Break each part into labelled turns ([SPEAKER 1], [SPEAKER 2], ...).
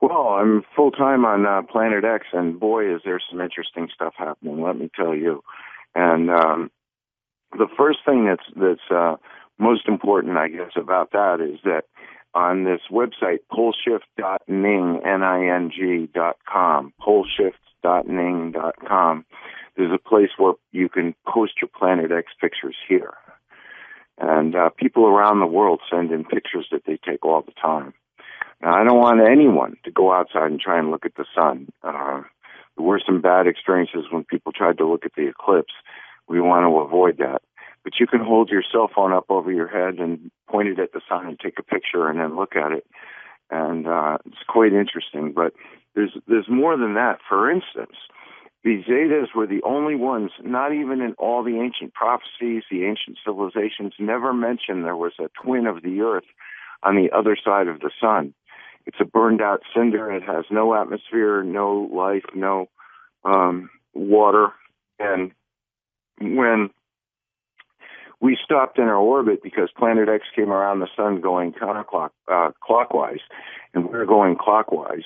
[SPEAKER 1] Well, I'm full time on Planet X, and boy, is there some interesting stuff happening. Let me tell you. And the first thing that's most important, I guess, about that is that on this website, poleshift.ning, Ning.com, poleshift.ning.com, there's a place where you can post your Planet X pictures here. And people around the world send in pictures that they take all the time. Now, I don't want anyone to go outside and try and look at the sun. There were some bad experiences when people tried to look at the eclipse. We want to avoid that. But you can hold your cell phone up over your head and point it at the sun and take a picture and then look at it. And it's quite interesting. But there's more than that. For instance, the Zetas were the only ones, not even in all the ancient prophecies, the ancient civilizations, never mentioned there was a twin of the Earth on the other side of the sun. It's a burned out cinder. It has no atmosphere, no life, no water. And when we stopped in our orbit because Planet X came around the sun going clockwise, and we're going clockwise,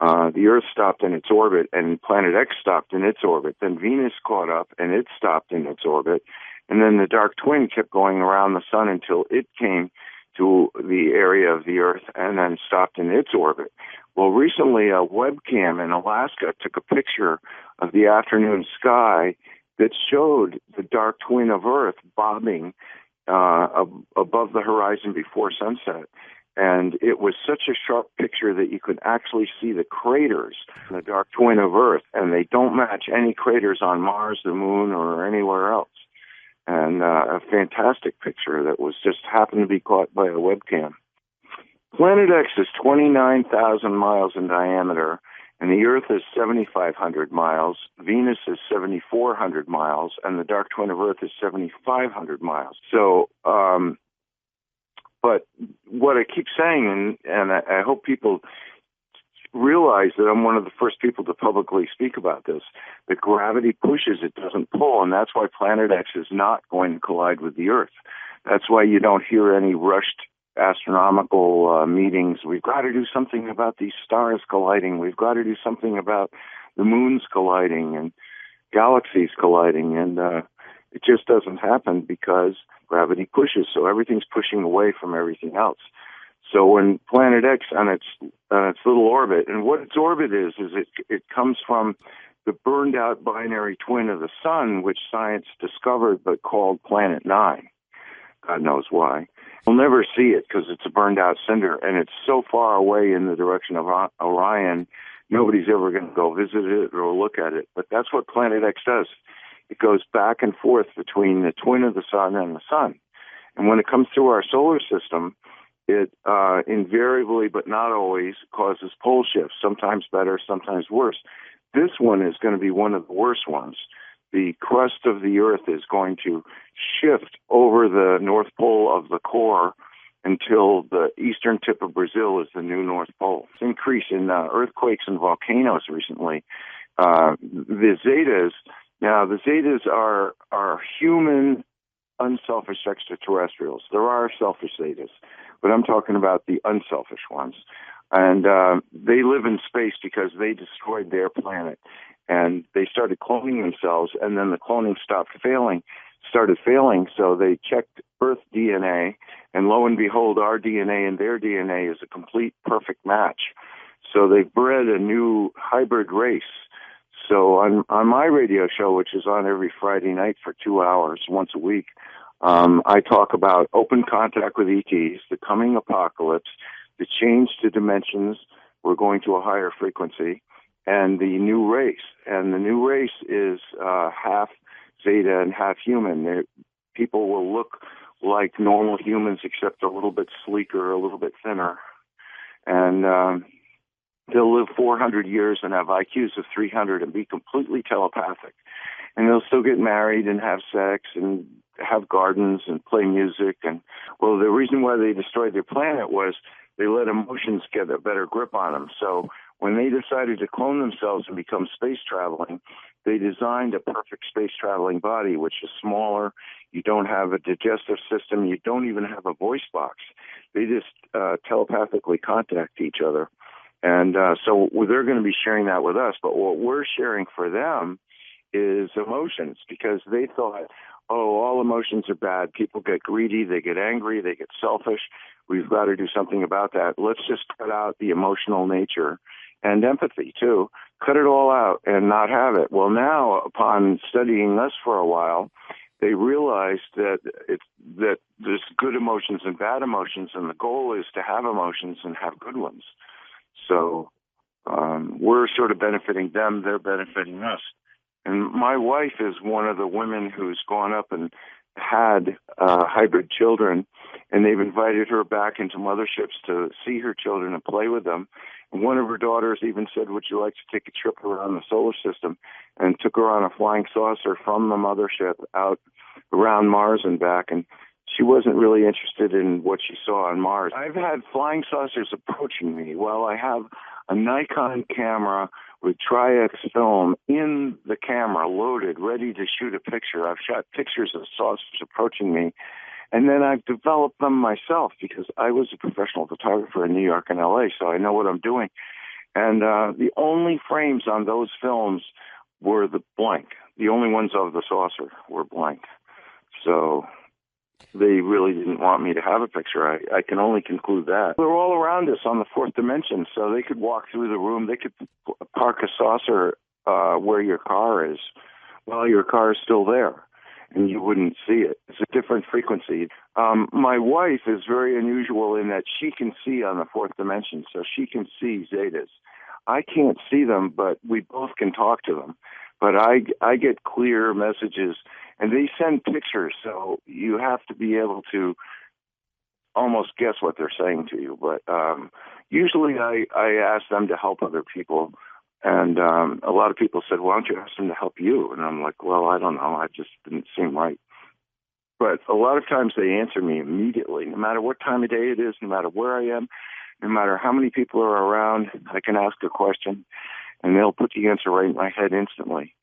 [SPEAKER 1] the Earth stopped in its orbit, and Planet X stopped in its orbit. Then Venus caught up, and it stopped in its orbit. And then the dark twin kept going around the sun until it came to the area of the Earth and then stopped in its orbit. Well, recently a webcam in Alaska took a picture of the afternoon sky that showed the dark twin of Earth bobbing above the horizon before sunset. And it was such a sharp picture that you could actually see the craters in the dark twin of Earth, and they don't match any craters on Mars, the Moon, or anywhere else. And a fantastic picture that was just happened to be caught by a webcam. Planet X is 29,000 miles in diameter, and the Earth is 7,500 miles. Venus is 7,400 miles, and the dark twin of Earth is 7,500 miles. So, but what I keep saying, and I hope people realize that I'm one of the first people to publicly speak about this, that gravity pushes, it doesn't pull, and that's why Planet X is not going to collide with the Earth. That's why you don't hear any rushed astronomical meetings. We've got to do something about these stars colliding. We've got to do something about the moons colliding and galaxies colliding, and it just doesn't happen because gravity pushes, so everything's pushing away from everything else. So when Planet X on its little orbit, and what its orbit is it comes from the burned out binary twin of the sun, which science discovered but called Planet 9. God knows why. We'll never see it because it's a burned out cinder, and it's so far away in the direction of Orion, nobody's ever going to go visit it or look at it. But that's what Planet X does. It goes back and forth between the twin of the sun and the sun. And when it comes through our solar system, it invariably, but not always, causes pole shifts, sometimes better, sometimes worse. This one is going to be one of the worst ones. The crust of the Earth is going to shift over the North Pole of the core until the eastern tip of Brazil is the new North Pole. It's increase in earthquakes and volcanoes recently. The Zetas, now the Zetas are human, unselfish extraterrestrials. There are selfish Zetas, but I'm talking about the unselfish ones. And they live in space because they destroyed their planet. And they started cloning themselves, and then the cloning started failing, so they checked Earth DNA, and lo and behold, our DNA and their DNA is a complete perfect match. So they've bred a new hybrid race. So on my radio show, which is on every Friday night for 2 hours, once a week, I talk about open contact with ETs, the coming apocalypse, the change to dimensions, we're going to a higher frequency, and the new race. And the new race is half Zeta and half human. People will look like normal humans except a little bit sleeker, a little bit thinner. And they'll live 400 years and have IQs of 300 and be completely telepathic. And they'll still get married and have sex and have gardens and play music. And, well, the reason why they destroyed their planet was they let emotions get a better grip on them. So when they decided to clone themselves and become space traveling, they designed a perfect space traveling body, which is smaller. You don't have a digestive system. You don't even have a voice box. They just telepathically contact each other. And so they're going to be sharing that with us. But what we're sharing for them is emotions, because they thought, oh, all emotions are bad. People get greedy, they get angry, they get selfish. We've got to do something about that. Let's just cut out the emotional nature and empathy, too. Cut it all out and not have it. Well, now, upon studying us for a while, they realized that that there's good emotions and bad emotions, and the goal is to have emotions and have good ones. So we're sort of benefiting them, they're benefiting us. And my wife is one of the women who's gone up and had hybrid children, and they've invited her back into motherships to see her children and play with them. And one of her daughters even said, would you like to take a trip around the solar system? And took her on a flying saucer from the mothership out around Mars and back. And she wasn't really interested in what she saw on Mars. I've had flying saucers approaching me. Well, I have a Nikon camera with Tri-X film in the camera, loaded, ready to shoot a picture. I've shot pictures of saucers approaching me. And then I've developed them myself because I was a professional photographer in New York and LA, so I know what I'm doing. And the only frames on those films were the blank. The only ones of the saucer were blank. So they really didn't want me to have a picture. I can only conclude that. They're all around us on the fourth dimension, so they could walk through the room. They could park a saucer where your car is while your car is still there, and you wouldn't see it. It's a different frequency. My wife is very unusual in that she can see on the fourth dimension, so she can see Zetas. I can't see them, but we both can talk to them. But I get clear messages, and they send pictures, so you have to be able to almost guess what they're saying to you. But usually I ask them to help other people, and a lot of people said, why don't you ask them to help you? And I'm like, well, I don't know. I just didn't seem right. But a lot of times they answer me immediately, no matter what time of day it is, no matter where I am, no matter how many people are around. I can ask a question, and they'll put the answer right in my head instantly.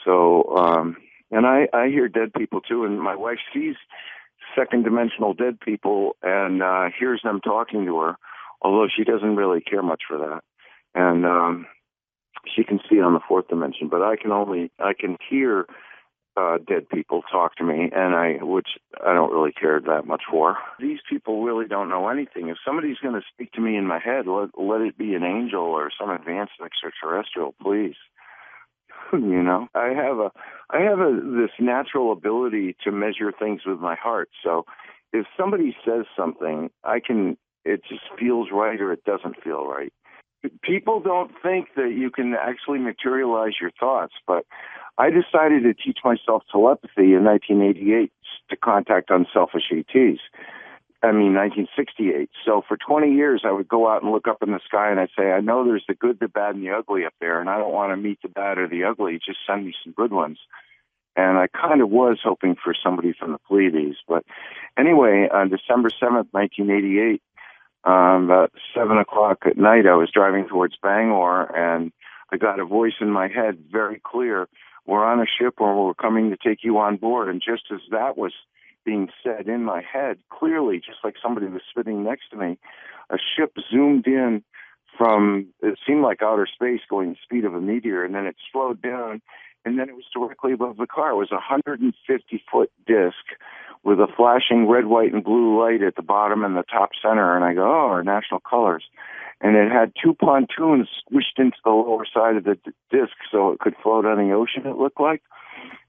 [SPEAKER 1] So, and I hear dead people too, and my wife sees second-dimensional dead people and hears them talking to her, although she doesn't really care much for that. And she can see on the fourth dimension, but I can hear dead people talk to me, which I don't really care that much for. These people really don't know anything. If somebody's going to speak to me in my head, let it be an angel or some advanced extraterrestrial, please. You know, I have this natural ability to measure things with my heart. So if somebody says something, it just feels right or it doesn't feel right. People don't think that you can actually materialize your thoughts, but I decided to teach myself telepathy in 1988 to contact unselfish ETs. 1968. So for 20 years, I would go out and look up in the sky and I'd say, I know there's the good, the bad, and the ugly up there, and I don't want to meet the bad or the ugly. Just send me some good ones. And I kind of was hoping for somebody from the Pleiades. But anyway, on December 7th, 1988, about 7 o'clock at night, I was driving towards Bangor, and I got a voice in my head very clear. We're on a ship, or we're coming to take you on board. And just as that was being said in my head, clearly, just like somebody was sitting next to me, a ship zoomed in from, it seemed like outer space going the speed of a meteor, and then it slowed down, and then it was directly above the car. It was a 150-foot disc with a flashing red, white, and blue light at the bottom and the top center, and I go, oh, our national colors. And it had two pontoons squished into the lower side of the disc so it could float on the ocean, it looked like.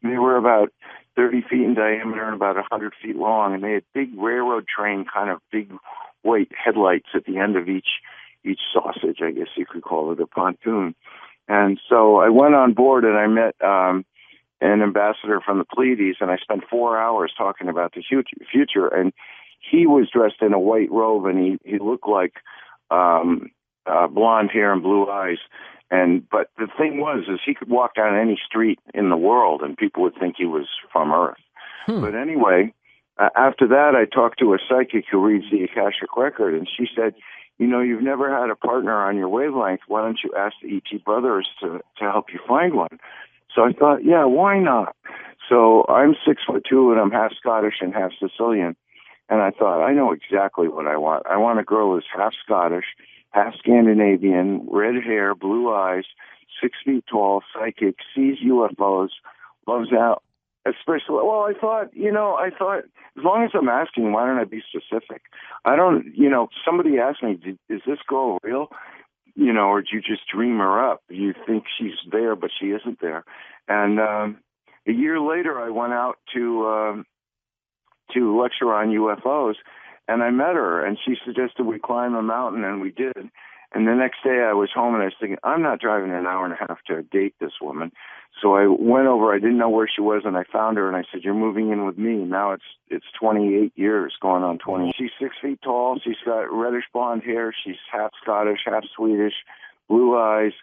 [SPEAKER 1] They were about 30 feet in diameter and about 100 feet long, and they had big railroad train kind of big white headlights at the end of each sausage, I guess you could call it, a pontoon. And so I went on board and I met an ambassador from the Pleiades, and I spent 4 hours talking about the future. And he was dressed in a white robe, and he looked like blonde hair and blue eyes. But the thing was, he could walk down any street in the world and people would think he was from Earth. But anyway, after that, I talked to a psychic who reads the Akashic Record, and she said, you know, you've never had a partner on your wavelength. Why don't you ask the E.T. brothers to help you find one? So I thought, yeah, why not? So I'm 6'2", and I'm half Scottish and half Sicilian. And I thought, I know exactly what I want. I want a girl who's half Scottish, half Scandinavian, red hair, blue eyes, 6 feet tall, psychic, sees UFOs, loves out. Especially, well, I thought, as long as I'm asking, why don't I be specific? I don't, somebody asked me, is this girl real? Or do you just dream her up? You think she's there, but she isn't there. And a year later, I went out to lecture on UFOs, and I met her, and she suggested we climb a mountain, and we did. And the next day I was home, and I was thinking, I'm not driving an hour and a half to date this woman. So I went over, I didn't know where she was, and I found her, and I said, you're moving in with me. Now it's 28 years, going on 20. She's 6 feet tall. She's got reddish blonde hair. She's half Scottish, half Swedish, blue eyes,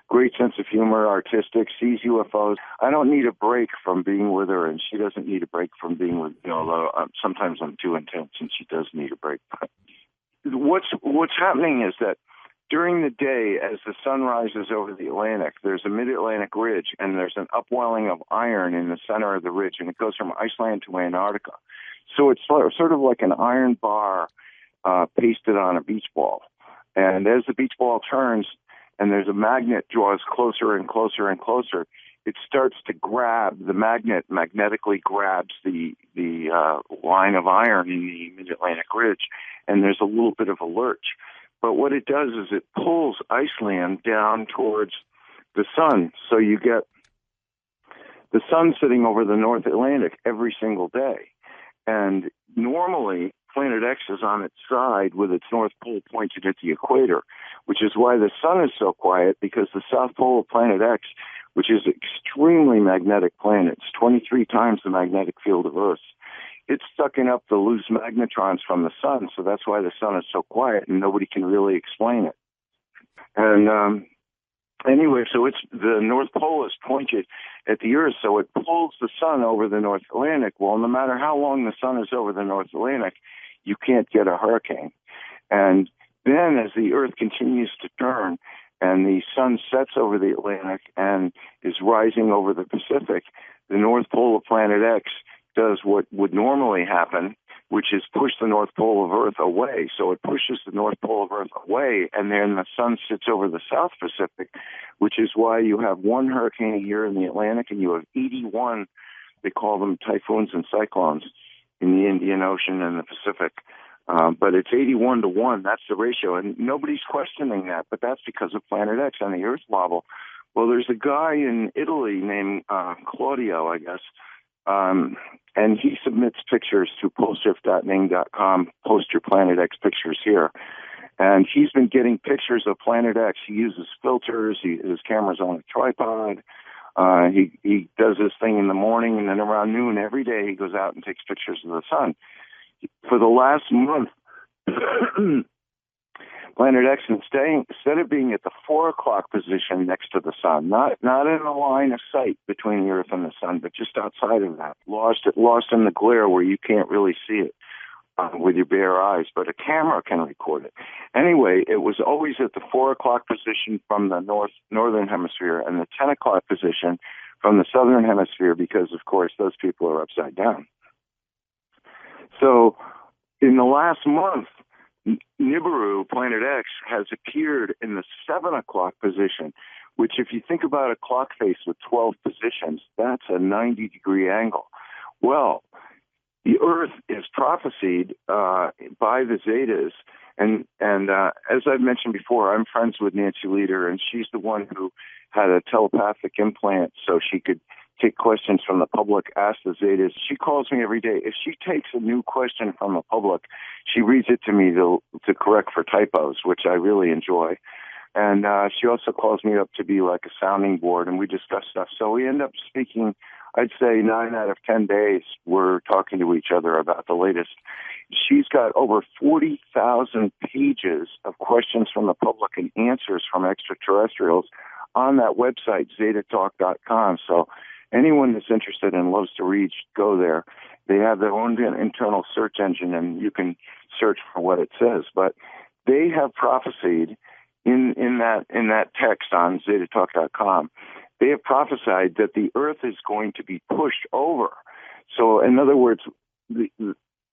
[SPEAKER 1] great sense of humor, artistic, sees UFOs. I don't need a break from being with her, and she doesn't need a break from being with me, although sometimes I'm too intense, and she does need a break. But what's happening is that during the day, as the sun rises over the Atlantic, there's a mid-Atlantic ridge, and there's an upwelling of iron in the center of the ridge, and it goes from Iceland to Antarctica. So it's sort of like an iron bar pasted on a beach ball. And as the beach ball turns, and there's a magnet draws closer and closer and closer, it starts to grab, the magnet magnetically grabs the line of iron in the mid-Atlantic ridge, and there's a little bit of a lurch. But what it does is it pulls Iceland down towards the sun. So you get the sun sitting over the North Atlantic every single day. And normally, Planet X is on its side with its North Pole pointed at the equator, which is why the sun is so quiet, because the South Pole of Planet X, which is an extremely magnetic planet, it's 23 times the magnetic field of Earth. It's sucking up the loose magnetrons from the sun, so that's why the sun is so quiet, and nobody can really explain it. And anyway, so it's the North Pole is pointed at the Earth, so it pulls the sun over the North Atlantic. Well, no matter how long the sun is over the North Atlantic, you can't get a hurricane. And then as the Earth continues to turn and the sun sets over the Atlantic and is rising over the Pacific, the North Pole of Planet X does what would normally happen, which is push the North Pole of Earth away. So it pushes the North Pole of Earth away, and then the sun sits over the South Pacific, which is why you have one hurricane a year in the Atlantic, and you have 81, they call them typhoons and cyclones, in the Indian Ocean and the Pacific. But it's 81 to 1. That's the ratio, and nobody's questioning that, but that's because of Planet X and the Earth wobble. Well, there's a guy in Italy named Claudio, I guess, and he submits pictures to postshift.ning.com, post your Planet X pictures here. And he's been getting pictures of Planet X. He uses filters. His camera's on a tripod. He does this thing in the morning, and then around noon every day he goes out and takes pictures of the sun. For the last month, Planet X, instead of being at the 4 o'clock position next to the sun, not in a line of sight between the Earth and the sun, but just outside of that, lost in the glare where you can't really see it with your bare eyes, but a camera can record it. Anyway, it was always at the 4 o'clock position from the northern hemisphere and the 10 o'clock position from the southern hemisphere, because, of course, those people are upside down. So in the last month, Nibiru, Planet X, has appeared in the 7 o'clock position, which, if you think about a clock face with 12 positions, that's a 90-degree angle. Well, the Earth is prophesied by the Zetas, and as I've mentioned before, I'm friends with Nancy Lieder, and she's the one who had a telepathic implant so she could take questions from the public, ask the Zetas. She calls me every day. If she takes a new question from the public, she reads it to me to correct for typos, which I really enjoy. And she also calls me up to be like a sounding board, and we discuss stuff. So we end up speaking, I'd say 9 out of 10 days, we're talking to each other about the latest. She's got over 40,000 pages of questions from the public and answers from extraterrestrials on that website, zetatalk.com. So anyone that's interested and loves to read, go there. They have their own internal search engine, and you can search for what it says. But they have prophesied in that text on zetatalk.com, they have prophesied that the Earth is going to be pushed over. So, in other words,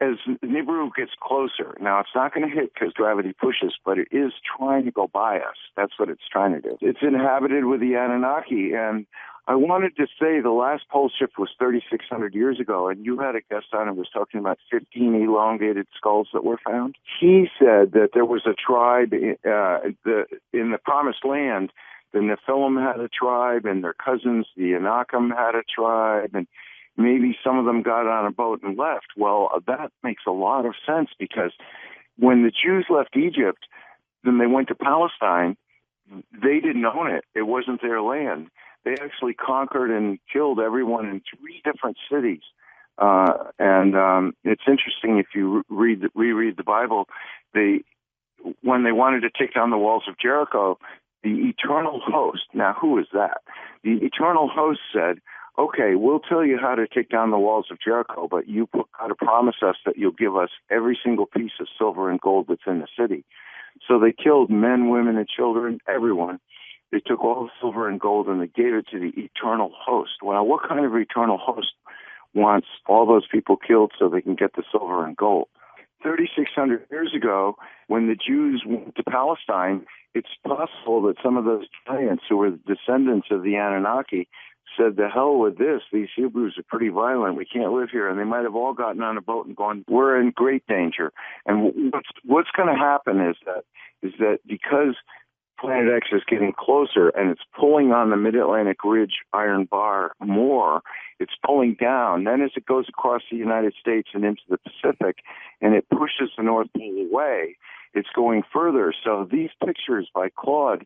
[SPEAKER 1] as Nibiru gets closer, now it's not going to hit because gravity pushes, but it is trying to go by us. That's what it's trying to do. It's inhabited with the Anunnaki, and I wanted to say the last pole shift was 3,600 years ago, and you had a guest on who was talking about 15 elongated skulls that were found. He said that there was a tribe in the Promised Land. The Nephilim had a tribe, and their cousins, the Anakim, had a tribe, and maybe some of them got on a boat and left. Well, that makes a lot of sense, because when the Jews left Egypt, then they went to Palestine, they didn't own it. It wasn't their land. They actually conquered and killed everyone in 3 different cities. And it's interesting, if you reread the Bible, when they wanted to take down the walls of Jericho, the eternal host, now who is that? The eternal host said, okay, we'll tell you how to take down the walls of Jericho, but you got to promise us that you'll give us every single piece of silver and gold that's in the city. So they killed men, women, and children, everyone. They took all the silver and gold and they gave it to the eternal host. Well, what kind of eternal host wants all those people killed so they can get the silver and gold? 3,600 years ago, when the Jews went to Palestine, it's possible that some of those giants who were descendants of the Anunnaki said, the hell with this, these Hebrews are pretty violent, we can't live here. And they might have all gotten on a boat and gone, we're in great danger. And what's going to happen is that because Planet X is getting closer and it's pulling on the Mid-Atlantic Ridge iron bar more, it's pulling down. Then as it goes across the United States and into the Pacific and it pushes the North Pole away, it's going further. So these pictures by Claude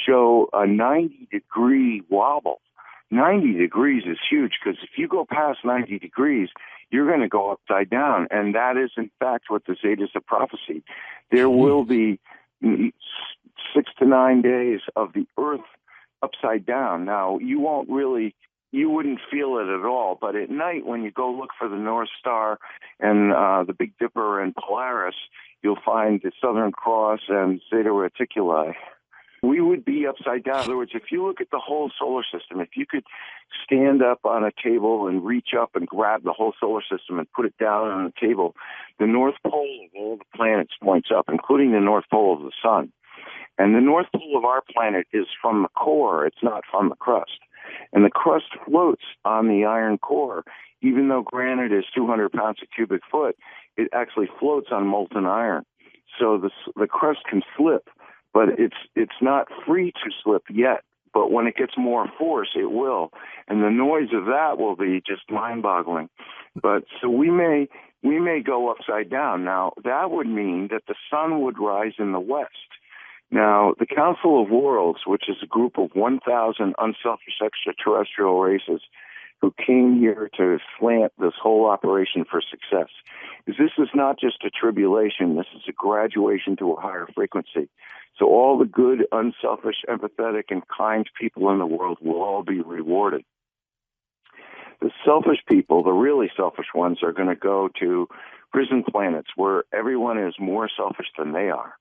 [SPEAKER 1] show a 90-degree wobble. 90 degrees is huge, because if you go past 90 degrees, you're going to go upside down. And that is, in fact, what the Zetas have prophesied. There will be 6 to 9 days of the Earth upside down. Now, you wouldn't feel it at all, but at night when you go look for the North Star and the Big Dipper and Polaris, you'll find the Southern Cross and Zeta Reticuli. We would be upside down. In other words, if you look at the whole solar system, if you could stand up on a table and reach up and grab the whole solar system and put it down on the table, the North Pole of all the planets points up, including the North Pole of the Sun. And the North Pole of our planet is from the core. It's not from the crust. And the crust floats on the iron core. Even though granite is 200 pounds a cubic foot, it actually floats on molten iron. So the crust can slip, but it's not free to slip yet. But when it gets more force, it will. And the noise of that will be just mind-boggling. But so we may go upside down. Now, that would mean that the sun would rise in the west. Now, the Council of Worlds, which is a group of 1,000 unselfish extraterrestrial races who came here to slant this whole operation for success, this is not just a tribulation. This is a graduation to a higher frequency. So all the good, unselfish, empathetic, and kind people in the world will all be rewarded. The selfish people, the really selfish ones, are going to go to prison planets where everyone is more selfish than they are.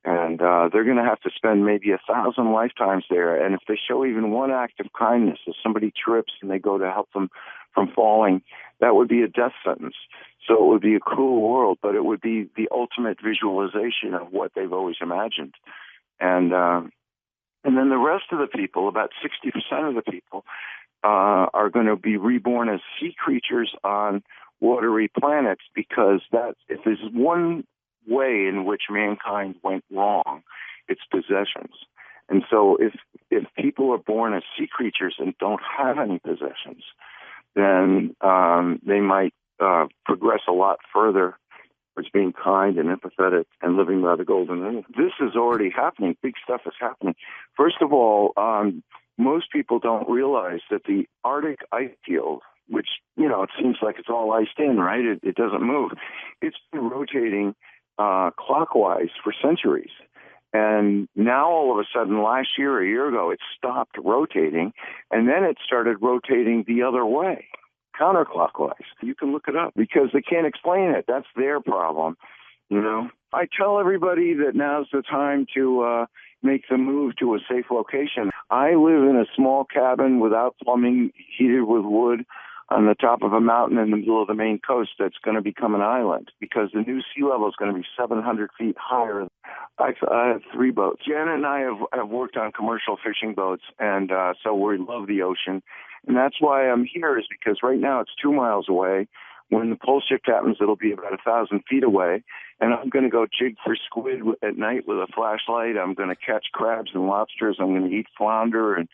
[SPEAKER 1] And they're going to have to spend maybe 1,000 lifetimes there. And if they show even one act of kindness, if somebody trips and they go to help them from falling, that would be a death sentence. So it would be a cruel world, but it would be the ultimate visualization of what they've always imagined. And then the rest of the people, about 60% of the people, are going to be reborn as sea creatures on watery planets, because if there's one way in which mankind went wrong, it's possessions. And so if people are born as sea creatures and don't have any possessions, then they might progress a lot further towards being kind and empathetic and living by the golden rule. This is already happening. Big stuff is happening. First of all, most people don't realize that the Arctic ice field, which, it seems like it's all iced in, right? It doesn't move. It's been rotating clockwise for centuries. And now all of a sudden, last year, a year ago, it stopped rotating, and then it started rotating the other way, counterclockwise. You can look it up because they can't explain it. That's their problem, I tell everybody that now's the time to make the move to a safe location. I live in a small cabin without plumbing, heated with wood. on the top of a mountain in the middle of the Maine coast that's going to become an island because the new sea level is going to be 700 feet higher. I have 3 boats. Janet and I have worked on commercial fishing boats, and so we love the ocean. And that's why I'm here, is because right now it's 2 miles away. When the pole shift happens, it'll be about 1,000 feet away. And I'm going to go jig for squid at night with a flashlight. I'm going to catch crabs and lobsters. I'm going to eat flounder and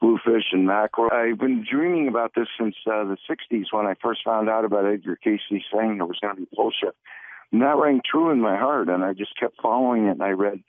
[SPEAKER 1] bluefish and mackerel. I've been dreaming about this since the 60s when I first found out about Edgar Cayce saying there was going to be pole shift. And that rang true in my heart, and I just kept following it. And I read